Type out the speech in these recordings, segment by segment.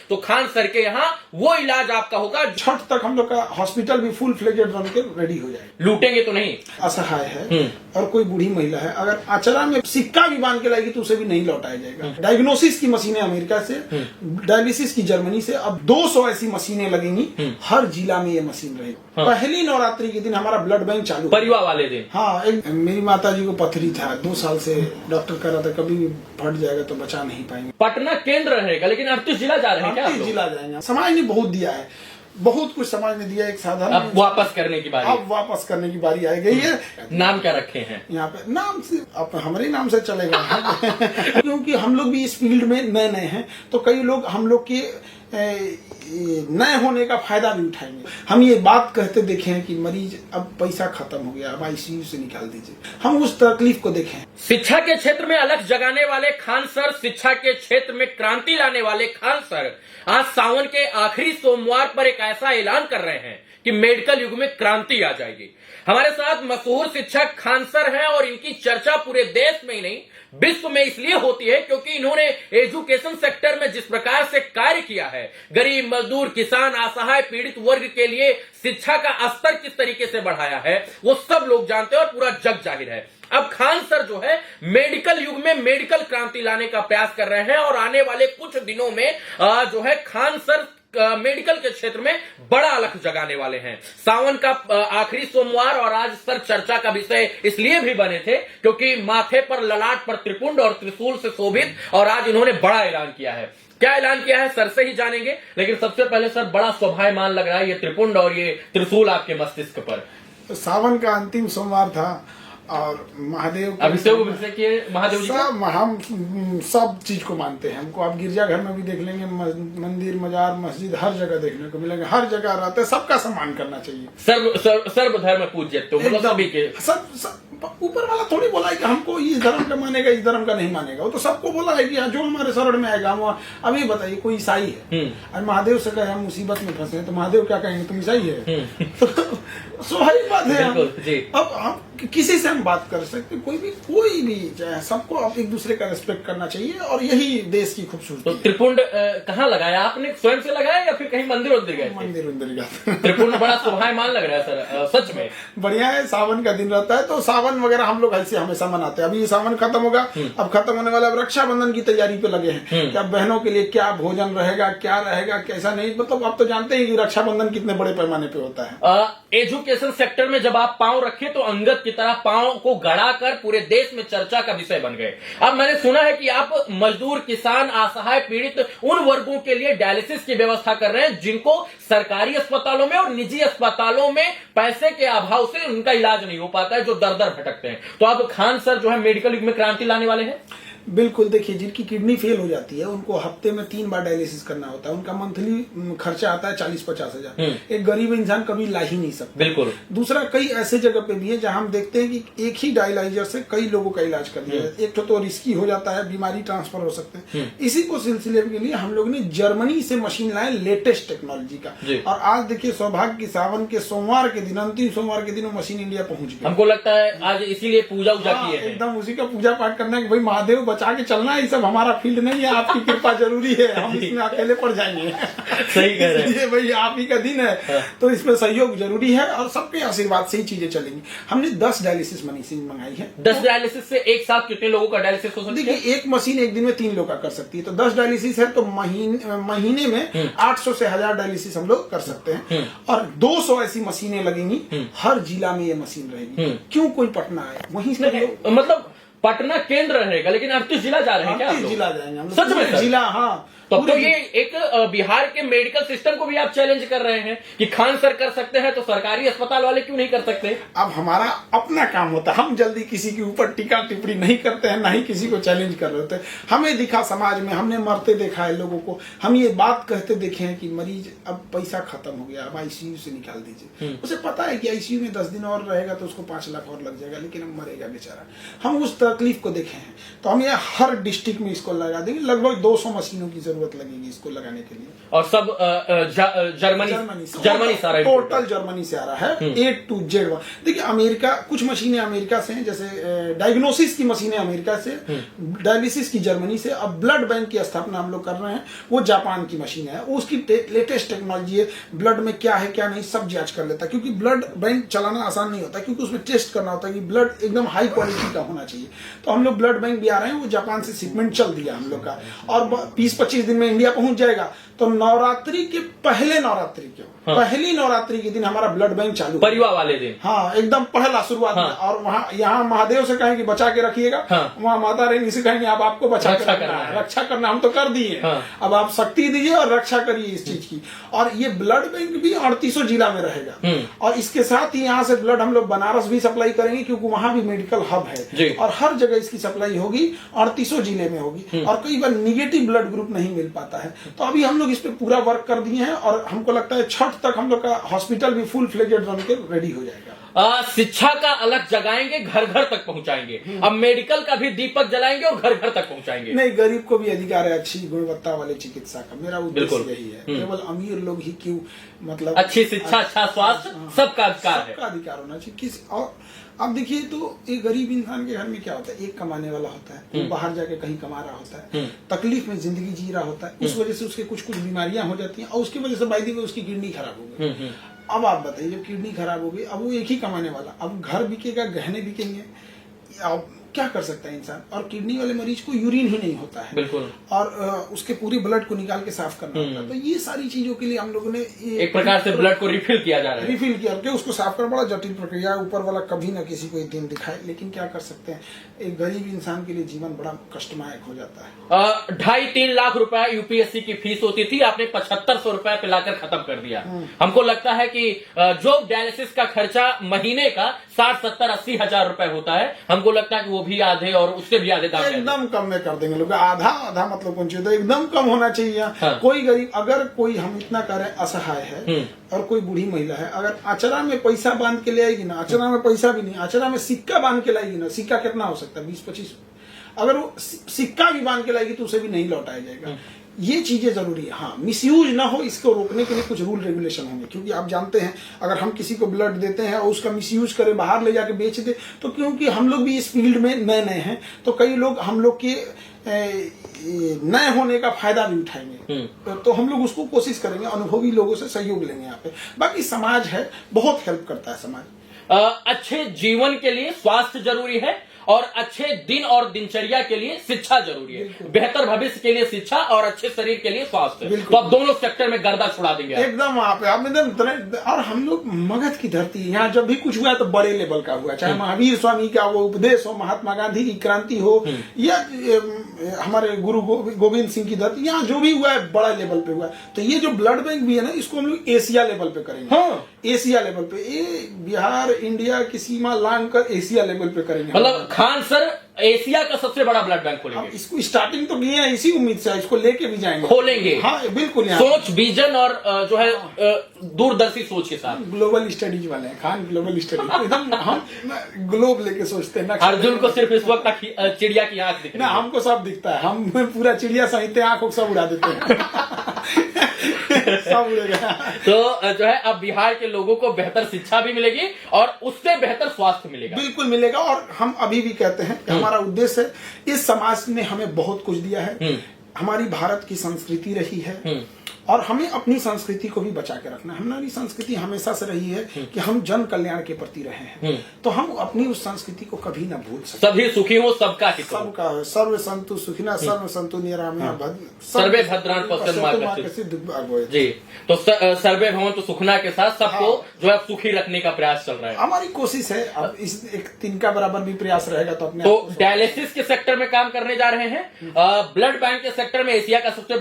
तो खान सर के यहाँ वो इलाज आपका होगा। छठ तक हम लोग का हॉस्पिटल भी फुल फ्लेजेड बन के रेडी हो जाए। लूटेंगे तो नहीं। असहाय है और कोई बूढ़ी महिला है, अगर आचरा में सिक्का भी बांध के लाएगी तो उसे भी नहीं लौटाया जाएगा। डायग्नोसिस की मशीनें अमेरिका से, डायलिसिस की जर्मनी से, अब 200 ऐसी मशीनें लगेंगी। हर जिला में ये मशीन रहेगी। पहली नवरात्रि के दिन हमारा ब्लड बैंक चालू, परिवार वाले दिन। हाँ, एक मेरी माता जी को पथरी था, 2 साल से डॉक्टर कह रहा था कभी भी फट जाएगा तो बचा नहीं पाएंगे। पटना केंद्र रहेगा लेकिन 38 जिला जा रहे हैं क्या आप 38 लोग? जिला जाएंगे। समाज ने बहुत दिया है, बहुत कुछ समाज ने दिया। एक साधारण अब वापस करने की बारी। अब वापस करने की बारी आई गई है। नाम क्या रखे हैं? यहाँ पे नाम से अब हमारे नाम से चलेगा क्योंकि हम लोग भी इस फील्ड में नए नए हैं, तो कई लोग हम लोग के नए होने का फायदा भी उठाएंगे। हम ये बात कहते देखे हैं कि मरीज अब पैसा खत्म हो गया, अब आईसीयू से निकाल दीजिए। हम उस तकलीफ को देखें। शिक्षा के क्षेत्र में अलख जगाने वाले खान सर, शिक्षा के क्षेत्र में क्रांति लाने वाले खान सर आज सावन के आखिरी सोमवार पर एक ऐसा ऐलान कर रहे हैं कि मेडिकल युग में क्रांति आ जाएगी। हमारे साथ मशहूर शिक्षक खान सर हैं और इनकी चर्चा पूरे देश में ही नहीं विश्व में इसलिए होती है क्योंकि इन्होंने एजुकेशन सेक्टर में जिस प्रकार से कार्य किया है, गरीब, मजदूर, किसान, असहाय, पीड़ित वर्ग के लिए शिक्षा का स्तर किस तरीके से बढ़ाया है, वो सब लोग जानते हैं और पूरा जग जाहिर है। अब खान सर जो है मेडिकल युग में मेडिकल क्रांति लाने का प्रयास कर रहे हैं और आने वाले कुछ दिनों में जो है खान सर मेडिकल के क्षेत्र में बड़ा अलख जगाने वाले हैं। सावन का आखिरी सोमवार और आज सर चर्चा का विषय इसलिए भी बने थे क्योंकि माथे पर, ललाट पर त्रिपुंड और त्रिशूल से शोभित, और आज इन्होंने बड़ा ऐलान किया है। क्या ऐलान किया है सर से ही जानेंगे, लेकिन सबसे पहले सर बड़ा शोभायमान लग रहा है ये त्रिपुंड और ये त्रिशूल आपके मस्तिष्क पर। सावन का अंतिम सोमवार था और महादेव अभिषेक किए महादेव जी सब, हम सब चीज को मानते हैं। हमको आप गिरजाघर में भी देख लेंगे, मंदिर, मजार, मस्जिद, हर जगह देखने को मिलेंगे। हर जगह रहते हैं, सबका सम्मान करना चाहिए। सर्वधर्म पूज्य, तो मतलब सभी के सब ऊपर वाला थोड़ी बोला है कि हमको इस धर्म का मानेगा, इस धर्म का नहीं मानेगा। वो तो सबको बोला है कि जो हमारे शरण में आएगा हम। अभी बताइए कोई ईसाई है और महादेव से कहे हम मुसीबत में फंसे हैं तो महादेव क्या कहेंगे, तुम ईसाई है? स्वाभाविक बात है। अब हम किसी से हम बात कर सकते, कोई भी चाहे, सबको आप एक दूसरे का रिस्पेक्ट करना चाहिए और यही देश की खूबसूरती। तो त्रिपुंड कहाँ लगाया आपने, स्वयं से लगाया या फिर कहीं मंदिर उंदिर गए? मंदिर गया। त्रिपुंड बड़ा शोभायमान लग रहा है सर, सच में बढ़िया है। सावन का दिन रहता है तो सावन वगैरह हम लोग ऐसे हमेशा मनाते हैं। अभी सावन खत्म होगा, अब खत्म होने वाला, रक्षाबंधन की तैयारी पे लगे हैं। क्या बहनों के लिए क्या भोजन रहेगा, क्या रहेगा, कैसा नहीं, मतलब आप तो जानते हैं कि रक्षाबंधन कितने बड़े पैमाने पे होता है। एजुकेशन सेक्टर में जब आप पांव रखे तो अंगद की तरह पांव को गड़ा कर पूरे देश में चर्चा का विषय बन गए। अब मैंने सुना है कि आप मजदूर, किसान, असहाय, पीड़ित उन वर्गों के लिए डायलिसिस की व्यवस्था कर रहे हैं जिनको सरकारी अस्पतालों में और निजी अस्पतालों में पैसे के अभाव से उनका इलाज नहीं हो पाता है, जो दर दर भटकते हैं। तो अब खान सर जो है मेडिकल युग में क्रांति लाने वाले हैं। बिल्कुल, देखिए जिनकी किडनी फेल हो जाती है उनको हफ्ते में 3 बार डायलिसिस करना होता है। उनका मंथली खर्चा आता है 40-50 हजार। एक गरीब इंसान कभी ला ही नहीं सकता। बिल्कुल। दूसरा, कई ऐसे जगह पे भी है जहां हम देखते हैं कि एक ही डायलाइजर से कई लोगों का इलाज कर दिया जाता है। एक तो रिस्की हो जाता है, बीमारी ट्रांसफर हो सकते हैं। इसी को सिलसिले के लिए हम लोग ने जर्मनी से मशीन लाए, लेटेस्ट टेक्नोलॉजी का। और आज देखिए सौभाग्य की सावन के सोमवार के दिन, अंतिम सोमवार के दिन वो मशीन इंडिया पहुंच गई। हमको लगता है आज इसीलिए पूजा की है। एकदम उसी का पूजा पाठ करना है कि भाई महादेव बचा के चलना है। ये सब हमारा फील्ड नहीं है, आपकी कृपा जरूरी है, हम इसमें अकेले पड़ जाएंगे। सही कह रहे हैं। भाई आप ही का दिन है तो इसमें सहयोग जरूरी है और सबके आशीर्वाद से ही चीजें चलेंगी। हमने 10 डायलिसिस मशीन मंगाई है। 10 डायलिसिस से एक साथ कितने लोगों का डायलिसिस हो सकता है? देखिए एक मशीन एक दिन में 3 लोग का कर सकती है, तो 10 डायलिसिस है तो महीने में 800 से 1000 डायलिसिस हम लोग कर सकते हैं। और 200 ऐसी मशीनें लगेंगी। हर जिला में ये मशीन रहेगी। क्यों कोई पटना आए, वहीं से मतलब पटना केंद्र रहेगा लेकिन 38 जिला जा रहे हैं क्या? 38 जिला जाएंगे हम लोग। सच में जिला, हाँ। तो ये एक बिहार के मेडिकल सिस्टम को भी आप चैलेंज कर रहे हैं कि खान सर कर सकते हैं तो सरकारी अस्पताल वाले क्यों नहीं कर सकते? अब हमारा अपना काम होता है, हम जल्दी किसी के ऊपर टीका टिप्पणी नहीं करते हैं, ना ही किसी को चैलेंज कर रहे होते। हमें दिखा समाज में, हमने मरते देखा है लोगों को। हम ये बात कहते देखे हैं कि मरीज अब पैसा खत्म हो गया, अब आईसीयू से निकाल दीजिए। उसे पता है कि आईसीयू में 10 दिन और रहेगा तो उसको 5 लाख और लग जाएगा, लेकिन अब मरेगा बेचारा। हम उस तकलीफ को देखे हैं तो हम ये हर डिस्ट्रिक्ट में इसको लगा देंगे। लगभग 200 मशीनों की जरूरत जरूरत लगेगी इसको लगाने के लिए। और सब जर्मनी सारा टोटल जर्मनी से आ रहा है A to Z। देखिए अमेरिका, कुछ मशीनें अमेरिका से हैं, जैसे डायग्नोसिस की मशीनें अमेरिका से, डायलिसिस की जर्मनी से। अब ब्लड बैंक की स्थापना हम लोग कर रहे हैं, वो जापान की मशीन है, वो उसकी लेटेस्ट टेक्नोलॉजी है। ब्लड में क्या है क्या नहीं सब जांच कर लेता है, क्योंकि ब्लड बैंक चलाना आसान नहीं होता, क्योंकि उसमें टेस्ट करना होता है कि ब्लड एकदम हाई क्वालिटी का होना चाहिए। तो हम लोग ब्लड बैंक भी आ रहे हैं, वो जापान से शिपमेंट चल दिया हम लोग का, और 20-25 दिन में इंडिया पहुंच जाएगा। तो नवरात्रि के पहले नवरात्रि के पहली नवरात्रि के दिन हमारा ब्लड बैंक चालू, परिवार वाले दिन, हाँ एकदम पहला शुरुआत में। और वहाँ यहाँ महादेव से कहेंगे बचा के रखिएगा, वहाँ माता रानी से कहेंगे आप आपको बचा के रखना है, रक्षा करना हम तो कर दिए, अब आप शक्ति दीजिए और रक्षा करिए इस चीज की। और ये ब्लड बैंक भी 38 जिला में रहेगा, और इसके साथ ही यहाँ से ब्लड हम लोग बनारस भी सप्लाई करेंगे, क्योंकि वहाँ भी मेडिकल हब है, और हर जगह इसकी सप्लाई होगी, 38 जिले में होगी। और कई बार निगेटिव ब्लड ग्रुप नहीं मिल पाता है, तो अभी हम लोग इस पे पूरा वर्क कर दिए हैं, और हमको लगता है छठ तक हम लोग का हॉस्पिटल भी फुल फ्लेजेड बन के रेडी हो जाएगा। शिक्षा का अलग जगाएंगे, घर घर तक पहुंचाएंगे। अब मेडिकल का भी दीपक जलाएंगे और घर घर तक पहुंचाएंगे। नहीं, गरीब को भी अधिकार है अच्छी गुणवत्ता वाले चिकित्सा का, मेरा उद्देश्य यही है। केवल अमीर लोग ही क्यों, मतलब अच्छी शिक्षा, अच्छा स्वास्थ्य सबका अधिकार है, सबका अधिकार होना चाहिए। किस और अब देखिए, तो एक गरीब इंसान के घर में क्या होता है, एक कमाने वाला होता है, वो बाहर जाके कहीं कमा रहा होता है, तकलीफ में जिंदगी जी रहा होता है, उस वजह से उसके कुछ बीमारियां हो जाती हैं, और उसकी वजह से बाई दी उसकी किडनी खराब हो गई। अब आप बताइए, जब किडनी खराब हो गई, अब वो एक ही कमाने वाला, अब घर बिकेगा, गहने बिकेंगे, अब क्या कर सकता है इंसान। और किडनी वाले मरीज को यूरिन ही नहीं होता है, बिल्कुल, और उसके पूरी ब्लड को निकाल के साफ करना होता है। तो ये सारी चीजों के लिए हम लोगों ने एक प्रकार से ब्लड को रिफिल किया जा रहा है, रिफिल किया के उसको साफ करना बड़ा जटिल प्रक्रिया है। ऊपर वाला कभी ना किसी को एक दिन दिखाए, लेकिन क्या कर सकते हैं, एक गरीब इंसान के लिए जीवन बड़ा कष्टदायक हो जाता है। 2.5-3 लाख रुपए यूपीएससी की फीस होती थी, आपने 7500 रुपए पे लाकर खत्म कर दिया। हमको लगता है कि जो डायलिसिस का खर्चा महीने का 60-70-80 हजार रुपए होता है, हमको लगता है कि वो भी आधे और उससे भी आधे दाम एकदम कम में कर देंगे लोग। आधा मतलब कौन चाहिए, तो एकदम कम होना चाहिए। कोई गरीब, अगर कोई, हम इतना कह रहे हैं, असहाय है और कोई बूढ़ी महिला है, अगर अचरा में पैसा बांध के ले आएगी ना, अचरा में पैसा भी नहीं, अचरा में सिक्का बांध के लाएगी ना, सिक्का कितना हो सकता है, 20-25, अगर वो सिक्का भी बांध के लाएगी तो उसे भी नहीं लौटाया जाएगा। ये चीजें जरूरी है। हाँ, मिसयूज ना हो, इसको रोकने के लिए कुछ रूल रेगुलेशन होंगे, क्योंकि आप जानते हैं अगर हम किसी को ब्लड देते हैं और उसका मिसयूज करें, बाहर ले जाके बेच दे, तो क्योंकि हम लोग भी इस फील्ड में नए नए हैं, तो कई लोग हम लोग के नए होने का फायदा भी उठाएंगे। तो हम लोग उसको कोशिश करेंगे, अनुभवी लोगों से सहयोग लेंगे यहाँ पे। बाकी समाज है, बहुत हेल्प करता है समाज। अच्छे जीवन के लिए स्वास्थ्य जरूरी है, और अच्छे दिन और दिनचर्या के लिए शिक्षा जरूरी है। बेहतर भविष्य के लिए शिक्षा और अच्छे शरीर के लिए स्वास्थ्य। तो अब दोनों सेक्टर में गर्दा छुड़ा देंगे एकदम वहां पे आप एकदम। और हम लोग मगध की धरती, यहाँ जब भी कुछ हुआ तो बड़े लेवल का हुआ, चाहे महावीर स्वामी का वो उपदेश हो, महात्मा गांधी की क्रांति हो, या हमारे गुरु गोविंद सिंह की धरती, यहाँ जो भी हुआ है बड़ा लेवल पे हुआ है। तो ये जो ब्लड बैंक भी है ना, इसको हम लोग एशिया लेवल पे करेंगे। हाँ, एशिया लेवल पे, ये बिहार इंडिया की सीमा लांग कर एशिया लेवल पे करेंगे। मतलब खान सर एशिया का सबसे बड़ा ब्लड बैंक खोलेंगे। इसको स्टार्टिंग तो किए हैं, इसी उम्मीद से इसको लेके भी जाएंगे, खोलेंगे। हाँ बिल्कुल, सोच, विजन और जो है दूरदर्शी सोच के साथ। ग्लोबल स्टडीज वाले हैं खान, ग्लोबल स्टडीज एकदम हम ग्लोब लेके सोचते हैं ना। अर्जुन को सिर्फ इस वक्त चिड़िया की आंख दिखती है, हमको सब दिखता है, हम पूरा चिड़िया सहित आंखों सब उड़ा देते हैं। सब उड़ेगा। तो जो है अब बिहार के लोगों को बेहतर शिक्षा भी मिलेगी और उससे बेहतर स्वास्थ्य मिलेगा। बिल्कुल मिलेगा। और हम अभी भी कहते हैं कि हमारा उद्देश्य है, इस समाज ने हमें बहुत कुछ दिया है, हमारी भारत की संस्कृति रही है, और हमें अपनी संस्कृति को भी बचा के रखना है। हमारी संस्कृति हमेशा से रही है कि हम जन कल्याण के प्रति रहे हैं, तो हम अपनी उस संस्कृति को कभी ना भूल सकते। सभी सुखी हो, सबका हित हो। सबका सर्व संतु सुखिना, सर्व संतु निरामया, सर्वे भद्रान पश्चिम जी। तो सर्वे भवन्तु सुखना के साथ सबको जो है सुखी रखने का प्रयास चल रहा है। हमारी कोशिश है। अब इस एक तिनका बराबर भी प्रयास रहेगा तो अपने। तो डायलिसिस के सेक्टर में काम करने जा रहे हैं, ब्लड बैंक के सेक्टर में एशिया का सबसे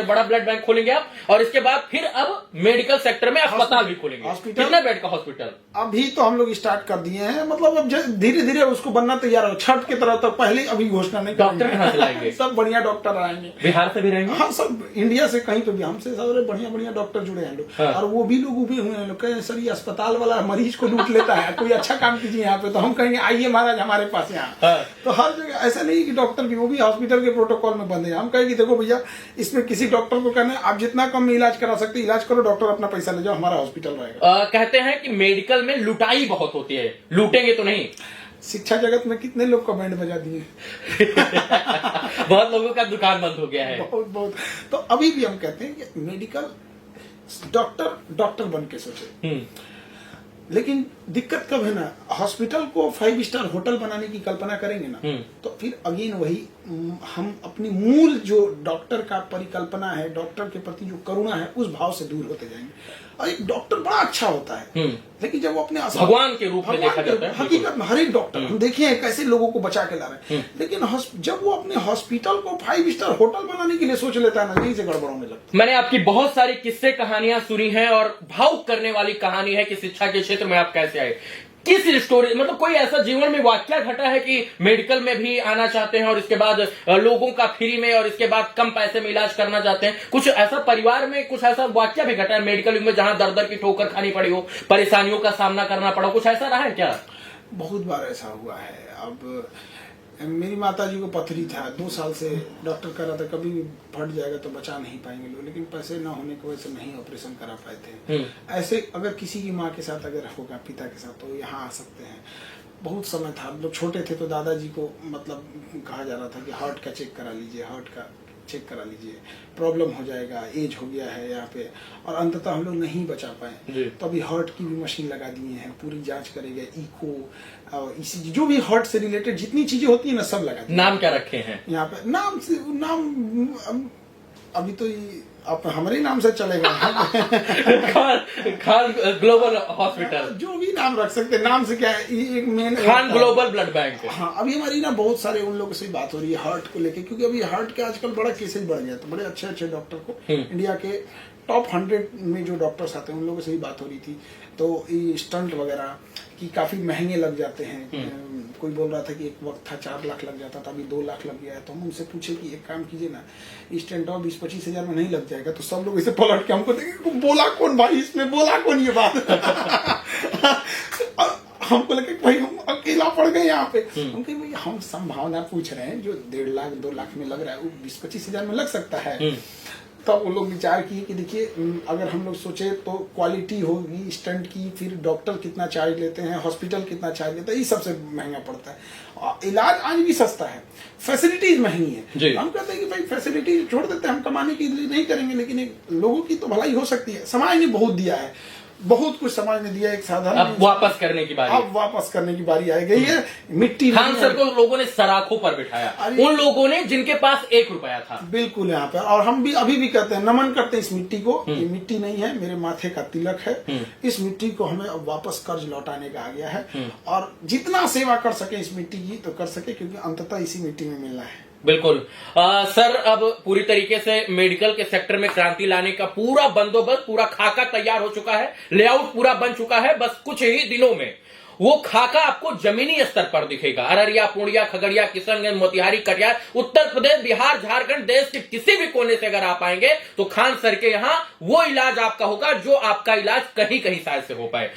बड़ा ब्लड बैंक खोलेंगे खोलेंगे आप, और इसके बाद फिर अब मेडिकल सेक्टर में अस्पताल भी खोलेंगे। हॉस्पिटल, कितने बेड का हॉस्पिटल? अभी तो हम लोग स्टार्ट कर दिए हैं, मतलब अब धीरे धीरे उसको बनना तैयार हो। छठ की तरह तो पहले अभी घोषणा नहीं करेंगे। डॉक्टर कहाँ से लाएंगे? सब बढ़िया डॉक्टर आएंगे, बिहार से भी रहेंगे। हाँ, सब इंडिया से कहीं पे भी हमसे सारे बढ़िया बढ़िया डॉक्टर जुड़े हैं लोग। हाँ। और वो भी लोग उबे हुए हैं, लोग कहें सर ये अस्पताल वाला मरीज को लूट लेता है, कोई अच्छा काम कीजिए यहाँ पे। तो हम कहेंगे आइए महाराज हमारे पास यहाँ। हाँ। तो हर जगह ऐसा नहीं कि डॉक्टर भी, वो भी हॉस्पिटल के प्रोटोकॉल में बंद है। हम कहेंगे देखो भैया, इसमें किसी डॉक्टर को कहना है आप जितना कम में इलाज करा सकते इलाज करो, डॉक्टर अपना पैसा ले जाओ, हमारा हॉस्पिटल रहेगा। कहते हैं कि मेडिकल में लुटाई बहुत होती है, लूटेंगे तो नहीं? शिक्षा जगत में कितने लोग का बैंड बजा दिए बहुत लोगों का दुकान बंद हो गया है। बहुत बहुत। तो अभी भी हम कहते हैं कि मेडिकल डॉक्टर बन के सोचे। लेकिन दिक्कत कब है ना, हॉस्पिटल को 5 स्टार होटल बनाने की कल्पना करेंगे ना, तो फिर अगेन वही हम अपनी मूल जो डॉक्टर का परिकल्पना है, डॉक्टर के प्रति जो करुणा है, उस भाव से दूर होते जाएंगे। और एक डॉक्टर बड़ा अच्छा होता है, लेकिन जब वो अपने भगवान के रूप में देखा जाता है। हकीकत में हर एक डॉक्टर हम देखे हैं कैसे लोगों को बचा के ला रहे हैं, लेकिन जब वो अपने हॉस्पिटल को 5 स्टार होटल बनाने के लिए सोच लेता है ना, यहीं से गड़बड़ होने लगता है। मैंने आपकी बहुत सारी किस्से कहानियां सुनी हैं, और भावुक करने वाली कहानी है कि शिक्षा के क्षेत्र में आप कैसे आए। किस स्टोरी, मतलब कोई ऐसा जीवन में वाकया घटा है कि मेडिकल में भी आना चाहते हैं और इसके बाद लोगों का फ्री में और इसके बाद कम पैसे में इलाज करना चाहते हैं? कुछ ऐसा परिवार में कुछ ऐसा वाकया भी घटा है मेडिकल युग में, जहां दर दर की ठोकर खानी पड़ी हो, परेशानियों का सामना करना पड़ा, कुछ ऐसा रहा है क्या? बहुत बार ऐसा हुआ है। अब मेरी माता जी को पथरी था, 2 साल से डॉक्टर कह रहा था कभी भी फट जाएगा तो बचा नहीं पाएंगे लोग, लेकिन पैसे ना होने की वजह से नहीं ऑपरेशन करा पाए थे। ऐसे अगर किसी की माँ के साथ अगर होगा, पिता के साथ, तो यहाँ आ सकते हैं। बहुत समय था, हम लोग छोटे थे तो दादाजी को मतलब कहा जा रहा था कि हार्ट का चेक करा लीजिए, हार्ट का चेक करा लीजिए, प्रॉब्लम हो जाएगा, एज हो गया है यहाँ पे। और अंततः हम लोग नहीं बचा पाए, तो अभी हार्ट की भी मशीन लगा दिए हैं, पूरी जांच करेगा, इको और ECG जो भी हार्ट से रिलेटेड जितनी चीजें होती है ना, सब लगा दिए। नाम क्या रखे हैं यहाँ पे? नाम अभी तो आप हमारे नाम से चलेगा। खान ग्लोबल हॉस्पिटल, जो भी नाम रख सकते हैं, नाम से क्या है, एक main Khan global blood bank. हाँ, अभी हमारी ना बहुत सारे उन लोगों से बात हो रही है हार्ट को लेके, क्योंकि अभी हार्ट के आजकल बड़ा केसेज बढ़ गया, तो बड़े अच्छे अच्छे डॉक्टर को इंडिया के टॉप 100 में जो डॉक्टर्स आते हैं उन लोगों से ही बात हो रही थी। तो ये स्टंट वगैरह की काफी महंगे लग जाते हैं। कोई बोल रहा था कि एक वक्त था 4 लाख लग जाता था, अभी 2 लाख लग गया है। तो हम उनसे पूछे कि एक काम कीजिए ना, स्टेंट और 20-25 हजार में नहीं लग जाएगा? तो सब लोग इसे पलट के हमको देखे, बोला कौन भाई इसमें, बोला कौन ये बात? हमको लगे भाई हम अकेला पड़ गए यहाँ पे। हम कहे भाई हम संभावना पूछ रहे हैं, जो 1.5 लाख 2 लाख में लग रहा है वो 20-25 हजार में लग सकता है। तब वो लोग विचार किए कि देखिए अगर हम लोग सोचे तो क्वालिटी होगी स्टंट की, फिर डॉक्टर कितना चार्ज लेते हैं, हॉस्पिटल कितना चार्ज लेता है, ये सबसे महंगा पड़ता है। इलाज आज भी सस्ता है, फैसिलिटीज महंगी है। हम कहते हैं कि भाई फैसिलिटी छोड़ देते हैं, हम कमाने के लिए नहीं करेंगे, लेकिन एक लोगों की तो भलाई हो सकती है। समाज ने बहुत दिया है, बहुत कुछ समाज ने दिया। एक साधारण अब वापस करने की बारी, अब वापस करने की बारी आ गई है। मिट्टी खान सर को लोगों ने सराखों पर बिठाया, उन लोगों ने जिनके पास 1 रुपया था। बिल्कुल यहाँ पे, और हम भी अभी भी कहते हैं, नमन करते हैं इस मिट्टी को। ये मिट्टी नहीं है, मेरे माथे का तिलक है। इस मिट्टी को हमें अब वापस कर्ज लौटाने का आ गया है, और जितना सेवा कर सके इस मिट्टी की तो कर सके, क्योंकि अंततः इसी मिट्टी में मिलना है। बिल्कुल। सर, अब पूरी तरीके से मेडिकल के सेक्टर में क्रांति लाने का पूरा बंदोबस्त, पूरा खाका तैयार हो चुका है, लेआउट पूरा बन चुका है। बस कुछ ही दिनों में वो खाका आपको जमीनी स्तर पर दिखेगा। अररिया, पूर्णिया, खगड़िया, किशनगंज, मोतिहारी, कटिहार, उत्तर प्रदेश, बिहार, झारखंड, देश के किसी भी कोने से अगर आप आएंगे तो खान सर के यहाँ वो इलाज आपका होगा जो आपका इलाज कहीं कहीं शायद से हो पाए।